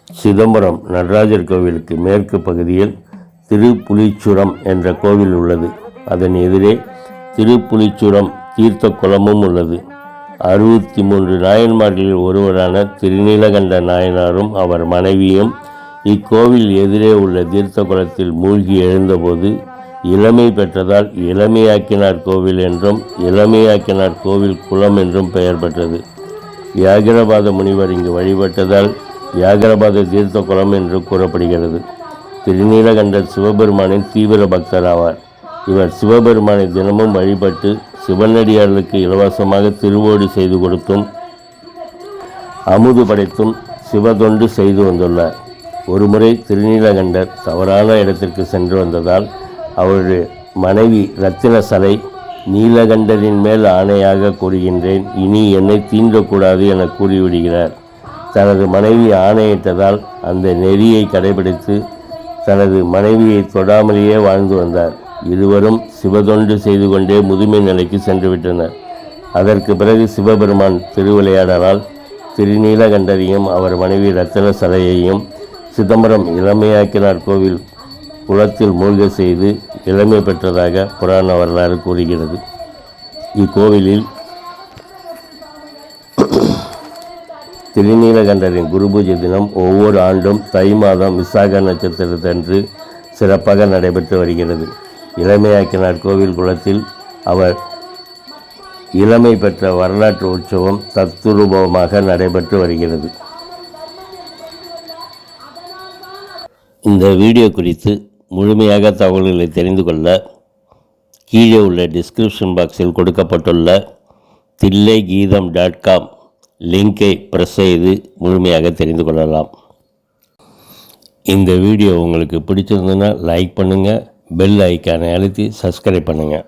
சிதம்பரம் நடராஜர் கோவிலுக்கு மேற்கு பகுதியில் திருப்புலிச்சுரம் என்ற கோவில் உள்ளது. அதன் எதிரே திருப்புலிச்சுரம் தீர்த்த குளமும் உள்ளது. 63 நாயன்மார்களில் ஒருவரான திருநீலகண்ட நாயனாரும் அவர் மனைவியும் இக்கோவில் எதிரே உள்ள தீர்த்த குளத்தில் மூழ்கி எழுந்தபோது இளமை பெற்றதால் இளமையாக்கினார் கோவில் என்றும் இளமையாக்கினார் கோவில் குளம் என்றும் பெயர் பெற்றது. வியாகரபாத முனிவர் இங்கு வழிபட்டதால் வியாகரபாத தீர்த்த குளம் என்று கூறப்படுகிறது. திருநீலகண்டர் சிவபெருமானின் தீவிர பக்தர் ஆவார். இவர் சிவபெருமானை தினமும் வழிபட்டு சிவனடியார்களுக்கு இலவசமாக திருவோடி செய்து கொடுத்தும் அமுது படைத்தும் சிவதொண்டு செய்து வந்துள்ளார். ஒருமுறை திருநீலகண்டர் தவறான இடத்திற்கு சென்று வந்ததால் அவருடைய மனைவி ரத்தினசலை, நீலகண்டரின் மேல் ஆணையாக கூறுகின்றேன், இனி என்னை தீண்டக்கூடாது என கூறிவிடுகிறார். தனது மனைவி ஆணையிட்டதால் அந்த நெறியை கடைபிடித்து தனது மனைவியை தொடாமலேயே வாழ்ந்து வந்தார். இருவரும் சிவதொண்டு செய்து கொண்டே முதுமை நிலைக்கு சென்றுவிட்டனர். அதற்கு பிறகு சிவபெருமான் திருவிளையாடலால் திருநீலகண்டரையும் அவர் மனைவி ரத்தின சலையையும் சிதம்பரம் இளமையாக்கினார் கோவில் குளத்தில் மூழ்க செய்து இளமை பெற்றதாக புராண வரலாறு கூறுகிறது. இக்கோவிலில் திருநீலகண்டரின் குருபூஜை தினம் ஒவ்வொரு ஆண்டும் தை மாதம் விசாக நட்சத்திரத்தன்று சிறப்பாக நடைபெற்று வருகிறது. இளமையாக்கினார் கோவில் குளத்தில் அவர் இளமை பெற்ற வரலாற்று உற்சவம் தத்துரூபமாக நடைபெற்று வருகிறது. இந்த வீடியோ குறித்து முழுமையாக தகவல்களை தெரிந்து கொள்ள கீழே உள்ள டிஸ்கிரிப்ஷன் பாக்ஸில் கொடுக்கப்பட்டுள்ள tillaygeetham.com லிங்கை ப்ரெஸ் செய்து முழுமையாக தெரிந்து கொள்ளலாம். இந்த வீடியோ உங்களுக்கு பிடிச்சிருந்ததுன்னா லைக் பண்ணுங்கள், பெல் ஐக்கானை அழுத்தி சப்ஸ்கிரைப் பண்ணுங்கள்.